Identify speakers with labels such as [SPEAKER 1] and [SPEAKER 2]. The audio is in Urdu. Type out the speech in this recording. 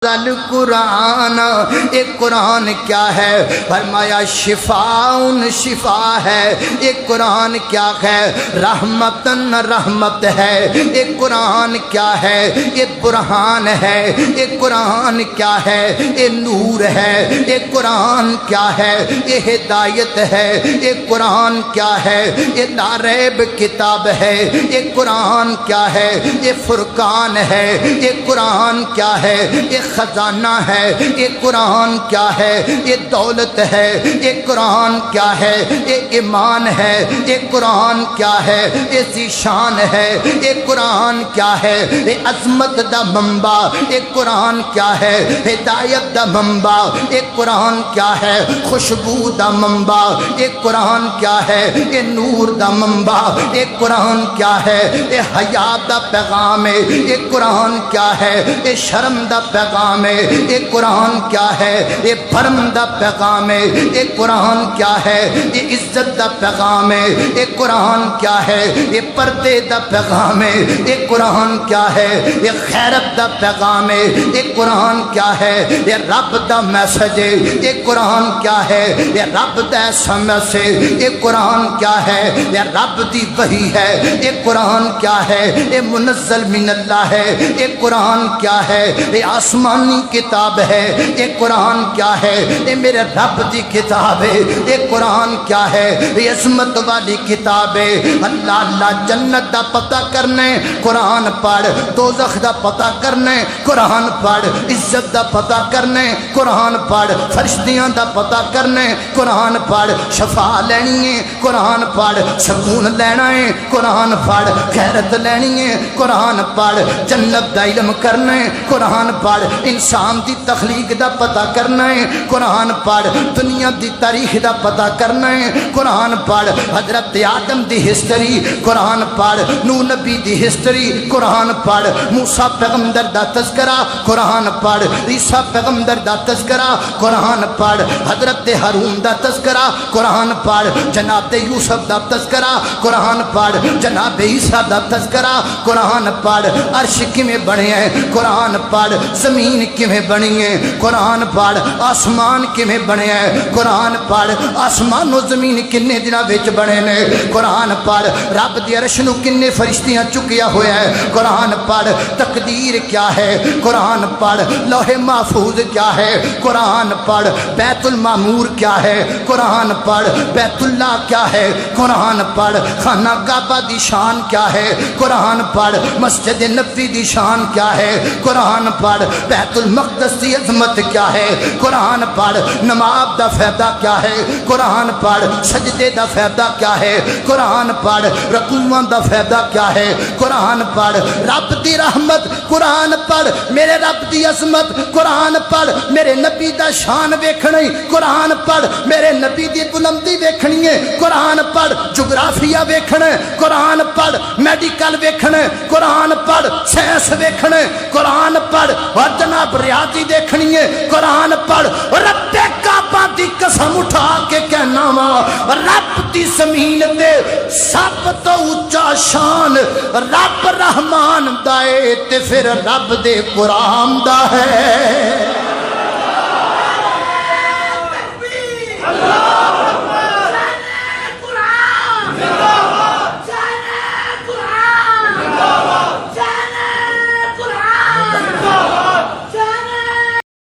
[SPEAKER 1] قرآن، ایک قرآن کیا ہے؟ فرمایا شفاء شفا ہے۔ ایک قرآن کیا ہے؟ رحمتن رحمت ہے۔ ایک قرآن کیا ہے؟ ایک برہان ہے۔ ایک قرآن کیا ہے؟ ایک نور ہے۔ ایک قرآن کیا ہے؟ ایک ہدایت ہے۔ ایک قرآن کیا ہے؟ ایک لا ریب کتاب ہے۔ ایک قرآن کیا ہے؟ ایک فرقان ہے۔ ایک قرآن کیا ہے؟ ایک خزانہ ہے۔ ایک قرآن کیا ہے؟ ایک دولت ہے۔ ایک قرآن کیا ہے؟ ایک ایمان ہے۔ ایک قرآن کیا ہے؟ ایک ذیشان ہے۔ ایک قرآن کیا ہے؟ ایک عظمت دا منبع۔ ایک قرآن کیا ہے؟ ہدایت دا منبع۔ ایک قرآن کیا ہے؟ خوشبو دا منبع۔ ایک قرآن کیا ہے؟ ایک نور دا منبع۔ ایک قرآن کیا ہے؟ ایک حیات دا پیغام ہے۔ ایک قرآن کیا ہے؟ ایک شرم دا پیغام ہے۔ ایک قرآن کیا ہے؟ ایک بھرم دا پیغام ہے۔ ایک قرآن کیا ہے؟ ایک عزت دا پیغام ہے۔ ایک قرآن کیا ہے؟ ایک پردے دا پیغام ہے۔ ایک قرآن کیا ہے؟ ایک خیرت دا پیغام ہے۔ ایک قرآن کیا ہے؟ یہ رب دا میسج ہے۔ ایک قرآن کیا ہے؟ یہ رب دا سمجھ ہے۔ ایک قرآن کیا ہے؟ یہ رب دی وحی ہے۔ ایک قرآن کیا ہے؟ یہ منزل من اللہ ہے۔ ایک قرآن کیا ہے؟ یہ آسمانی کتاب ہے۔ ایک قرآن کیا ہے؟ یہ میرے رب دی کتاب ہے۔ ایک قرآن کیا ہے؟ یہ عظمت والی کتاب ہے۔ اللہ اللہ جنت دا پتہ کرنے قرآن پڑھ، دوزخ دا پتہ کرنے قرآن پڑھ، عزت دا پتہ کرنے قرآن پڑھ، فرشتیاں دا پتہ کرنے قرآن پڑھ، شفا لینی ہے قرآن پڑھ، سکون لینا ہے قرآن پڑھ، خیرت لینی ہے قرآن پڑھ، جنت دا علم کرنا ہے قرآن پڑھ، انسان دی تخلیق دا پتہ کرنا ہے قرآن پڑھ، دنیا دی تاریخ دا پتہ کرنا ہے قرآن پڑھ، حضرت آدم دی ہسٹری قرآن پڑھ، نوح نبی دی ہسٹری قرآن پڑھ، موسیٰ پیغمبر دا تذکرہ قرآن پڑھ، عیسیٰ پیغمبر دا تذکرہ قرآن پڑھ، حضرت ہارون دا تذکرہ قرآن پڑھ، جناب یوسف دا تذکرہ قرآن پڑھ، جناب عیسیٰ دا تذکرہ قرآن پڑھ، عرش کیویں بنے ہیں قرآن پڑھ، زمین کیویں بنی ہے قرآن پڑھ، آسمان کیویں بنے ہیں قرآن پڑھ، آسمان و زمین کنے دنوں وچ بنے نے قرآن پڑھ، رب دی عرش نو کنے فرشتیاں چکیا ہوا ہے قرآن پڑھ، تقدیر کیا ہے قرآن پڑھ، لوح محفوظ کیا ہے قرآن پڑھ، بیت المعمور کیا ہے قرآن پڑھ، بیت اللہ کیا ہے قرآن پڑھ، خانہ کعبہ دی شان کیا ہے قرآن پڑھ، مسجد نبوی دی شان کیا ہے قرآن پڑھ، بیت المقدس دی عظمت کیا ہے قرآن پڑھ، نماز دا فائدہ کیا ہے قرآن پڑھ، سجدے دا فائدہ کیا ہے قرآن پڑھ، رکوعاں دا فائدہ کیا ہے قرآن پڑھ، رب دی رحمت قرآن پڑھ، میرے رب دی عظمت قرآن پڑھ، میرے نبی دا شان ویکھنی قرآن پڑھ، میرے نبی دی بلندی ویکھنی ہے قرآن پڑھ، جغرافیہ ویکھنا قرآن پڑھ، میڈیکل ویکھنا قرآن پڑھ، سائنس ویکھنا قرآن پڑھ، اور جناب ریاضی دیکھنی ہے قرآن پڑھ، رب کعبہ دی قسم اٹھا کے کہنا وا رب دی زمین تے سب تو اونچا شان رب رحمان دا ہے تے پھر رب دے قرآن دا ہے۔